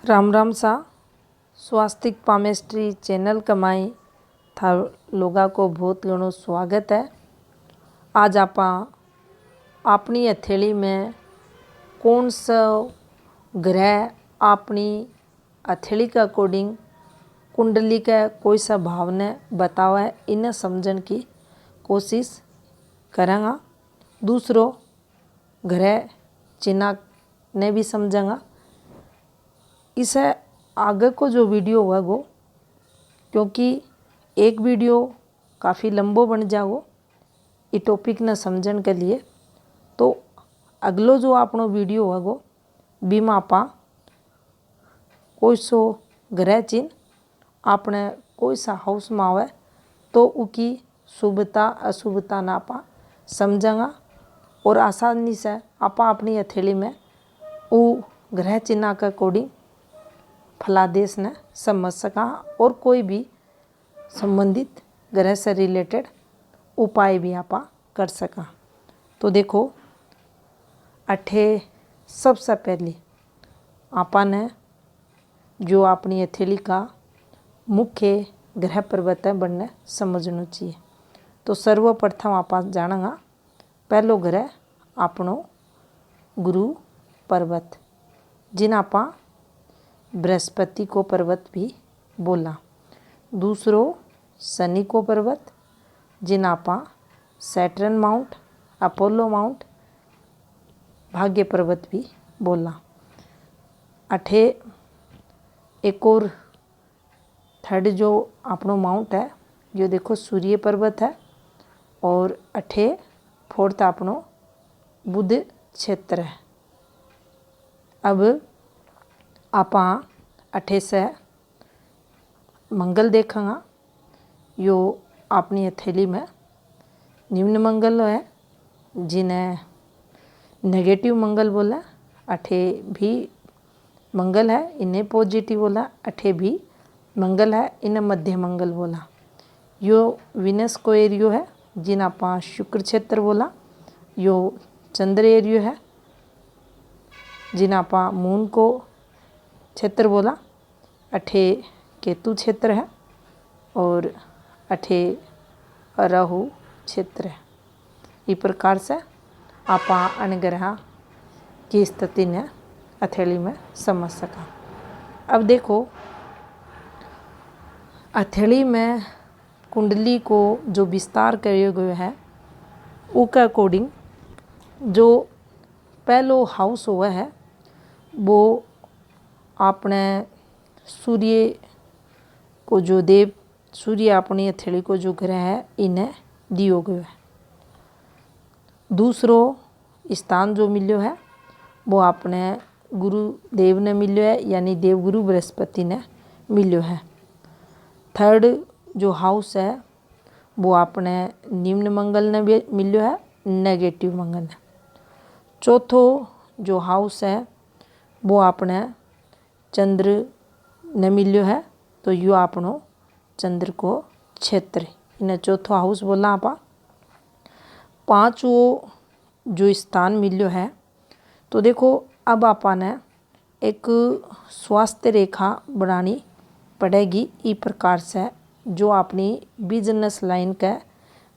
राम राम सा स्वास्तिक palmistry channel कमाई था लोगा को बहुत घणो स्वागत है। आज आप अपनी हथेली में कौन सा ग्रह अपनी हथेली के अकॉर्डिंग कुंडली के कोई सा भाव ने बतावा है, इन्हें समझने की कोशिश करेंगा। दूसरो ग्रह चिन्ह ने भी समझेंगा। इसे आगे को जो वीडियो हुआ वो, क्योंकि एक वीडियो काफ़ी लंबो बन जाओ इस टॉपिक ने समझने के लिए, तो अगलो जो आपनो वीडियो हुआ वो बीमा आपा कोई सो ग्रह चिन्ह आपने कोई सा हाउस में आवे तो उसकी शुभता अशुभता ना आपा समझेंगा और आसानी से आपा अपनी हथेली में वो ग्रह चिन्ह के अकॉर्डिंग फलादेश ने समझ सका और कोई भी संबंधित ग्रह से रिलेटेड उपाय भी आप कर सका। तो देखो, अठे सबसे पहले आपने जो अपनी हथेली का मुख्य ग्रह पर्वत है बनने समझना चाहिए। तो सर्वप्रथम आप जानेंगा पहलो ग्रह अपनो गुरु पर्वत, जिन आप बृहस्पति को पर्वत भी बोला। दूसरो शनि को पर्वत, जिन आप सैटर्न माउंट, अपोलो माउंट, भाग्य पर्वत भी बोला। अठे एक और थर्ड जो अपनो माउंट है जो देखो सूर्य पर्वत है, और अठे फोर्थ अपनो बुध क्षेत्र है। अब आप अठे से मंगल देखेंगा। यो अपनी हथेली में निम्न मंगल है, जिन्हें नेगेटिव मंगल बोला। अठे भी मंगल है, इन्हें पॉजिटिव बोला। अठे भी मंगल है, इन्हें मध्य मंगल बोला। यो विनस को एरियो है, जिन आप शुक्र क्षेत्र बोला। यो चंद्र एरियो है, जिन आप मून को क्षेत्र बोला। अठे केतु क्षेत्र है और अठे राहु क्षेत्र है। इस प्रकार से आप अन्य ग्रह की स्थिति ने हथेली में समझ सका। अब देखो, हथेली में कुंडली को जो विस्तार किया गया है उसके अकॉर्डिंग जो पहलो हाउस हुआ है वो आपने सूर्य को जो देव सूर्य अपनी हथेली को जो ग्रह है इन्हें दियो गयो है। दूसरो स्थान जो मिलो है वो अपने गुरुदेव ने मिलो है, यानी देवगुरु बृहस्पति ने मिलो है। थर्ड जो हाउस है वो अपने निम्न मंगल ने भी मिलो है, नेगेटिव मंगल ने। चौथो जो हाउस है वो अपने चंद्र ने मिलो है, तो यो अपनो चंद्र को क्षेत्र, इन्हें चौथो हाउस बोला आप। पांचवो जो स्थान मिलो है, तो देखो अब आपने एक स्वास्थ्य रेखा बनानी पड़ेगी। इस प्रकार से जो अपनी बिजनेस लाइन का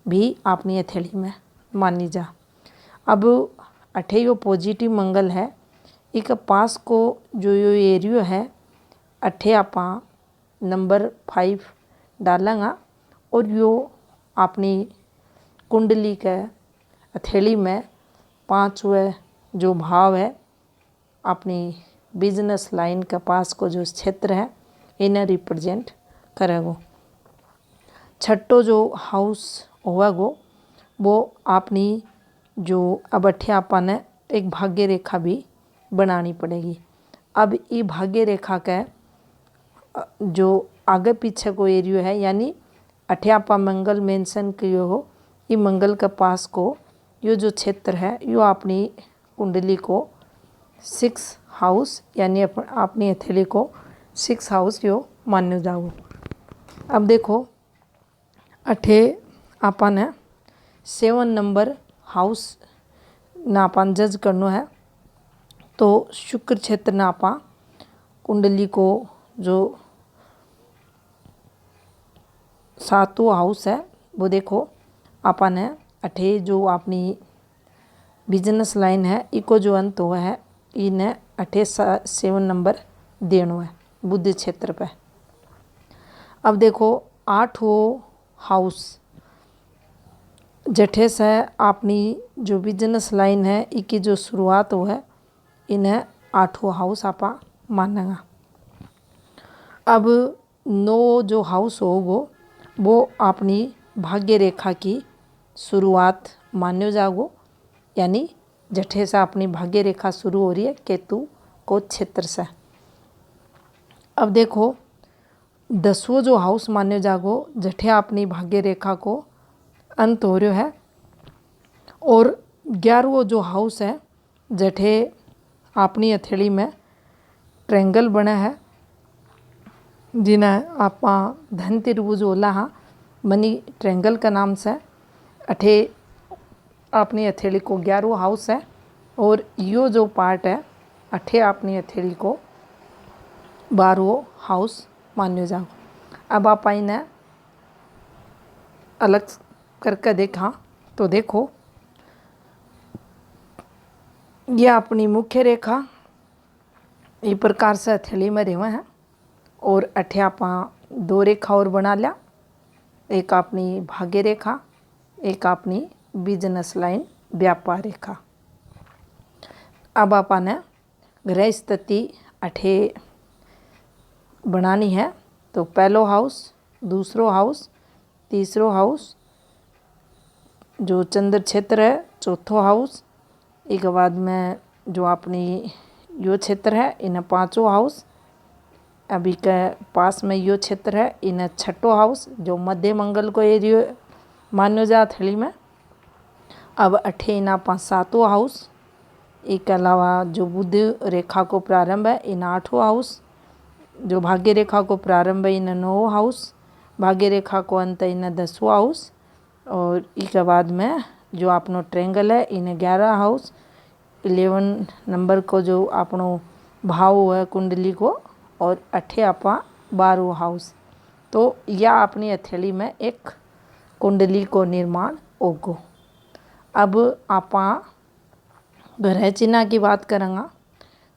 भी अपनी हथेली में मानी जा। अब अठे यो पॉजिटिव मंगल है, एक पास को जो यो एरियो है अठे आप नंबर 5 डालेंगा और यो अपनी कुंडली के हथेली में पांचवें जो भाव है अपनी बिजनेस लाइन के पास को जो क्षेत्र है इन्हें रिप्रेजेंट करेगो। छठो जो हाउस होगा वो अपनी जो अब अठे आपने एक भाग्य रेखा भी बनानी पड़ेगी। अब ये भाग्य रेखा का जो आगे पीछे को एरियो है, यानी अठे आपा मंगल मेंशन कियो हो, ये मंगल के पास को यो जो क्षेत्र है यो अपनी कुंडली को 6 हाउस यानी अपनी हथेली को 6 हाउस यो मान्यो जाओ। अब देखो, अठे आपने 7 नंबर हाउस ना अपन जज करनो है, तो शुक्र क्षेत्र ना आपा कुंडली को जो 7वां हाउस है वो देखो अपन ने अठे जो अपनी बिजनेस लाइन है इको जो अंत हुआ है इन्हें 7 नंबर देनो है बुद्धि क्षेत्र पे। अब देखो 8वां हाउस जठे से अपनी जो बिजनेस लाइन है इसकी जो शुरुआत हो है इन्हें 8वां हाउस आपा मानेगा। अब 9 जो हाउस हो वो अपनी भाग्य रेखा की शुरुआत मान्यो जागो, यानी जठे से अपनी भाग्य रेखा शुरू हो रही है केतु को क्षेत्र से। अब देखो 10वां जो हाउस मान्यो जागो जठे अपनी भाग्य रेखा को अंत हो रहा है, और 11वां जो हाउस है जठे अपनी हथेली में ट्रेंगल बना है जिन्हें आप धन त्रिभुज होला हाँ मनी ट्रेंगल का नाम से। अठे अपनी हथेली को 11वां हाउस है और यो जो पार्ट है अठे अपनी हथेली को 12वां हाउस मान्यो जाओ। अब आप इन्हें अलग करके देखा तो देखो यह अपनी मुख्य रेखा इस प्रकार से हथेली में रेवा है, और अठे आप 2 रेखा और बना लिया, एक अपनी भाग्य रेखा एक अपनी बिजनेस लाइन व्यापार रेखा। अब आपने ग्रह स्थिति अठे बनानी है तो पहलो हाउस, दूसरो हाउस, तीसरो हाउस जो चंद्र क्षेत्र है, चौथो हाउस, एक बाद में जो अपनी यो क्षेत्र है इन्हें 5वां हाउस, अभी के पास में यो क्षेत्र है इन्हें 6ठो हाउस जो मध्य मंगल को एरियो मान्यो जा थली में। अब अठे इना 7वां हाउस, एक अलावा जो बुध रेखा को प्रारंभ है इन 8वां हाउस, जो भाग्य रेखा को प्रारंभ है इन 9वां हाउस, भाग्य रेखा को अंत इन 10वां हाउस, और इसके बाद में जो अपनो ट्रेंगल है इन 11 हाउस, 11 नंबर को जो अपनो भाव है कुंडली को, और अठे आपा 12वां हाउस। तो यह अपनी हथेली में एक कुंडली को निर्माण होगो। अब आपा ग्रह चिन्ह की बात करेंगे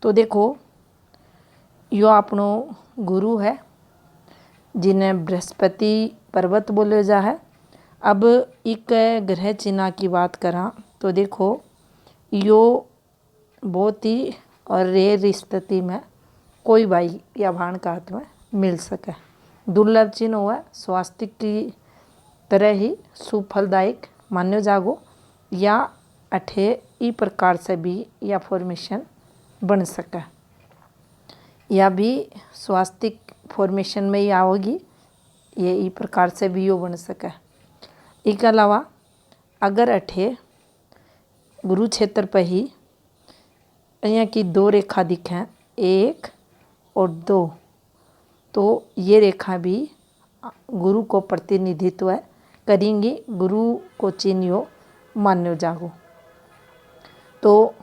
तो देखो यो अपनो गुरु है जिन्हें बृहस्पति पर्वत बोले जा है। अब एक ग्रह चिन्ह की बात करा तो देखो यो बहुत ही और रेयर स्थिति में कोई भाई या भाण का हाथ में मिल सके, दुर्लभ चिन्ह हुआ स्वास्तिक की तरह ही सुफलदायक मान्यो जागो, या अठे ई प्रकार से भी या फॉर्मेशन बन सके, या भी स्वास्तिक फॉर्मेशन में ही आओगी, ये ई प्रकार से भी यो बन सके। इसके अलावा अगर अठे गुरु क्षेत्र पर ही यहाँ की 2 रेखा दिखें 1 और 2, तो ये रेखा भी गुरु को प्रतिनिधित्व करेंगी, गुरु को चिन्ह यो मान्यो जागो। तो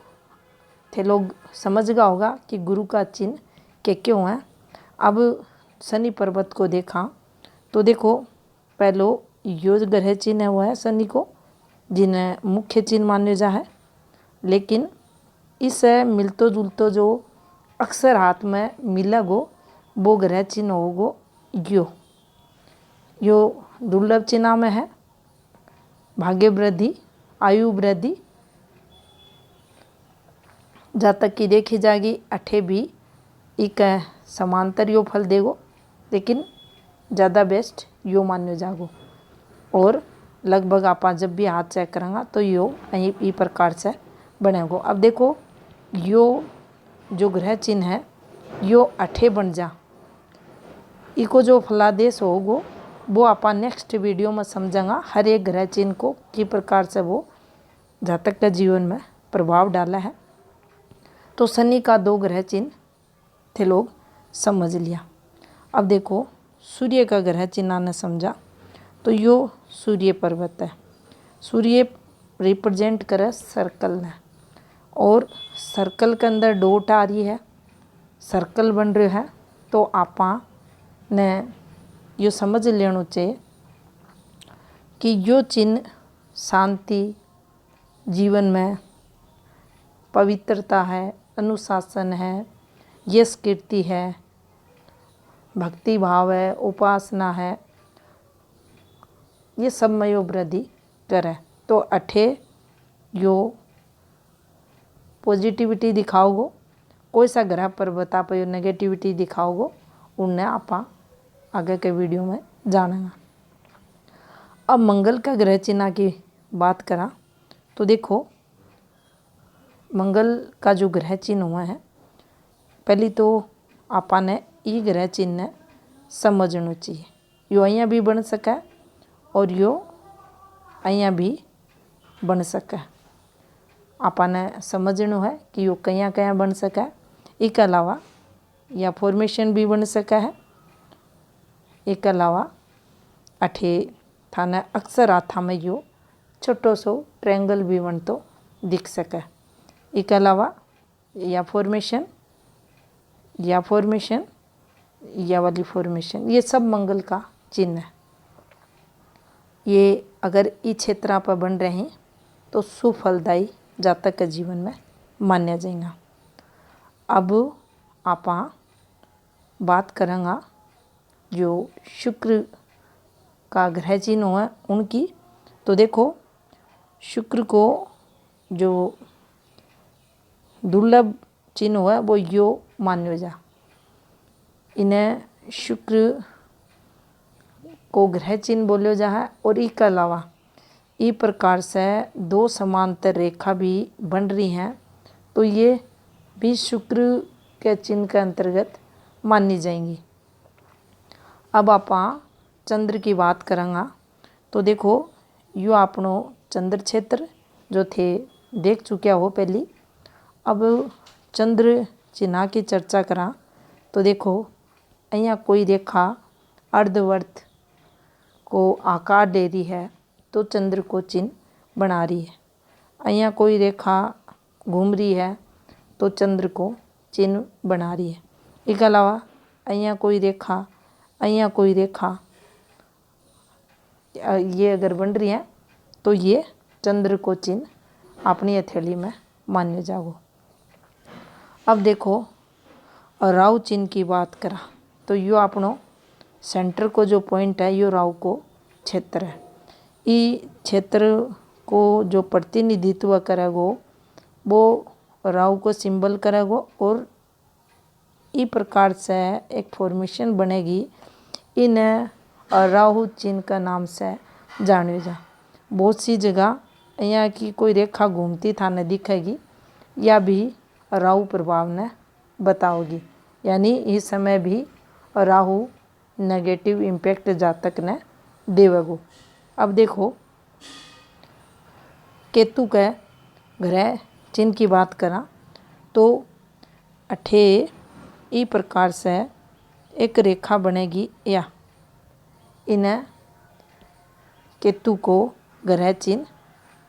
थे लोग समझ गया होगा कि गुरु का चिन्ह के क्यों है। अब शनि पर्वत को देखा तो देखो पहलो यो ग्रह चिन्ह हुआ है शनि को जिन्हें मुख्य चिन्ह मान्यो जा है, लेकिन इससे मिलतो जुलतो जो अक्सर हाथ में मिलेगो वो ग्रह चिन्ह होगो यो दुर्लभ चिन्ह में है भाग्य वृद्धि, आयु वृद्धि, जहाँ तक कि देखी जाएगी अठे भी एक समांतर यो फल देगो, लेकिन ज़्यादा बेस्ट यो मान्यो जागो। और लगभग आप जब भी हाथ चेक करेंगे तो यो ई प्रकार से बनेगो। अब देखो यो जो ग्रह चिन्ह है यो अठे बन जा, इको जो फलादेश होगो वो आप नेक्स्ट वीडियो में समझेंगे हर एक ग्रह चिन्ह को किस प्रकार से वो जातक के जीवन में प्रभाव डाला है। तो शनि का 2 ग्रह चिन्ह थे लोग समझ लिया। अब देखो सूर्य का ग्रह चिन्ह ने समझा तो यो सूर्य पर्वत है, सूर्य रिप्रेजेंट करे सर्कल ने, और सर्कल के अंदर डॉट आ रही है सर्कल बन रहा है तो आपा ने यो समझ लेना चाहिए कि यो चिन्ह शांति, जीवन में पवित्रता है, अनुशासन है, यश कीर्ति है, भक्ति भाव है, उपासना है, ये सब में यो वृद्धि करे। तो अठे यो पॉजिटिविटी दिखाओगो, कोई सा ग्रह पर बता पे नेगेटिविटी दिखाओगो, उनने आपा आगे के वीडियो में जानेगा। अब मंगल का ग्रह चिन्ह की बात करा तो देखो मंगल का जो ग्रह चिन्ह हुआ है, पहली तो आपा ने ये ग्रह चिन्ह समझना चाहिए। यो अँ भी बन सके और यो अँ भी बन सके। आपा ने समझना है कि यो कहीं कहीं बन सके। इसके अलावा या फॉर्मेशन भी बन सका है। इसके अलावा अठे थाने अक्सर हाथा में यो छोटो सो ट्रायंगल भी बन तो दिख सके। इसके अलावा या फॉर्मेशन या वाली फॉर्मेशन, ये सब मंगल का चिन्ह है। ये अगर इस क्षेत्र पर बन रहे हैं तो सुफलदायी जातक के जीवन में मान्या जाएगा। अब आपा बात करेंगे जो शुक्र का ग्रह चिन्ह है उनकी। तो देखो शुक्र को जो दुर्लभ चिन्ह है वो यो मान्यो जा। इन्हें शुक्र को ग्रह चिन्ह बोलो जा है। और इसके अलावा इस प्रकार से दो समांतर रेखा भी बन रही हैं तो ये भी शुक्र के चिन्ह के अंतर्गत मानी जाएंगी। अब आप चंद्र की बात करेंगे तो देखो यो अपनो चंद्र क्षेत्र जो थे देख चुके हो पहली। अब चंद्र चिन्ह की चर्चा करा तो देखो यहाँ कोई रेखा अर्धवर्त को आकार दे रही है तो चंद्र को चिन्ह बना रही है। यहाँ कोई रेखा घूम रही है तो चंद्र को चिन्ह बना रही है। इसके अलावा यहाँ कोई रेखा ये अगर बन रही है तो ये चंद्र को चिन्ह अपनी हथेली में मान्य जाओ। अब देखो राहु चिन्ह की बात करा तो यो अपनो सेंटर को जो पॉइंट है यो राहु को क्षेत्र है। इस क्षेत्र को जो प्रतिनिधित्व करेगो वो राहु को सिंबल करेगो और इस प्रकार से एक फॉर्मेशन बनेगी। इन्हें राहु चिन्ह का नाम से जाने जा। बहुत सी जगह यहाँ की कोई रेखा घूमती थाने दिखेगी या भी राहु प्रभाव ने बताओगी, यानी इस समय भी राहु नेगेटिव इम्पैक्ट जातक ने देवेगो। अब देखो केतु के ग्रह चिन्ह की बात करा तो अठे इस प्रकार से एक रेखा बनेगी या इन्हें केतु को ग्रह चिन्ह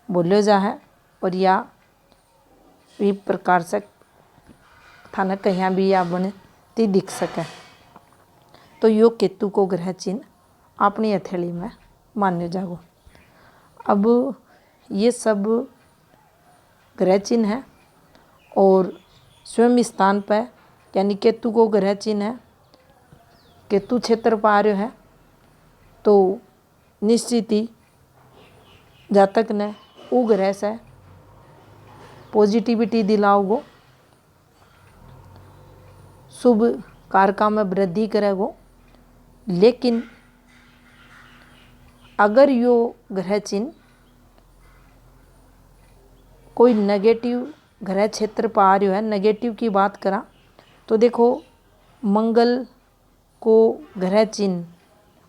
बोलो जा है। और या इस प्रकार से थाने कहीं भी या बनती दिख सके तो यो केतु को ग्रह चिन्ह अपनी हथेली में मान्य जागो। अब ये सब ग्रह चिन्ह है और स्वयं स्थान पर यानी केतु को ग्रह चिन्ह है, केतु क्षेत्र पर आ रहे है तो निश्चित ही जातक ने वो ग्रह से पॉजिटिविटी दिलाओगो, शुभ कारका में वृद्धि करेगो। लेकिन अगर यो ग्रह चिन्ह कोई नेगेटिव ग्रह क्षेत्र पर आ रहा है, नेगेटिव की बात करा तो देखो मंगल को ग्रह चिन्ह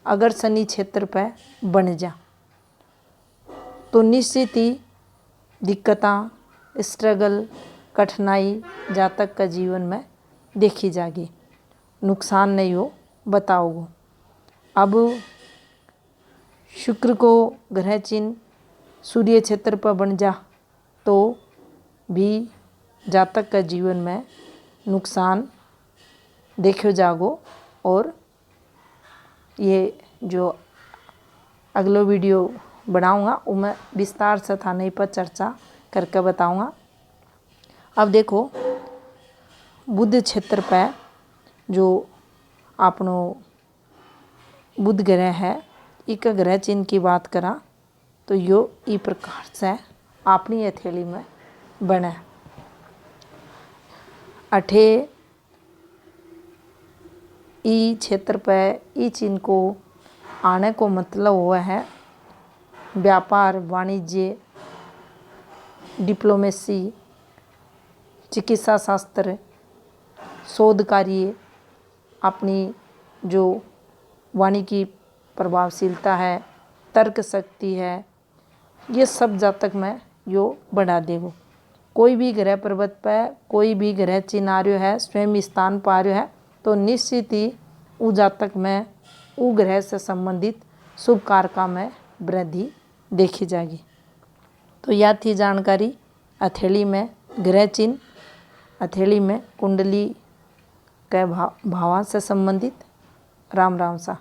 अगर शनि क्षेत्र पर बन जा तो निश्चित ही दिक्कतें, स्ट्रगल, कठिनाई जातक का जीवन में देखी जाएगी, नुकसान नहीं हो बताओगो। अब शुक्र को ग्रह चिन्ह सूर्य क्षेत्र पर बन जा तो भी जातक का जीवन में नुकसान देखो जागो। और ये जो अगलो वीडियो बनाऊंगा वो मैं विस्तार से थाने पर चर्चा करके बताऊंगा। अब देखो बुध क्षेत्र पर जो अपनो बुध ग्रह है, एक ग्रह चिन्ह की बात करा तो यो ई प्रकार से अपनी हथेली में बने। अठे ई क्षेत्र पर ई चिन्ह को आने को मतलब हुआ है व्यापार, वाणिज्य, डिप्लोमेसी, चिकित्सा शास्त्र, शोध कार्य, अपनी जो वाणी की प्रभावशीलता है, तर्क शक्ति है, ये सब जातक में यो बढ़ा देगो। कोई भी ग्रह पर्वत पर कोई भी ग्रह चिन्ह आ रहा है, स्वयं स्थान पर आ रहा है, तो निश्चित ही उ जातक में उ ग्रह से संबंधित शुभ कारका में वृद्धि देखी जाएगी। तो यह थी जानकारी हथेली में ग्रह चिन्ह, हथेली में कुंडली के भावांश से संबंधित। राम राम सा।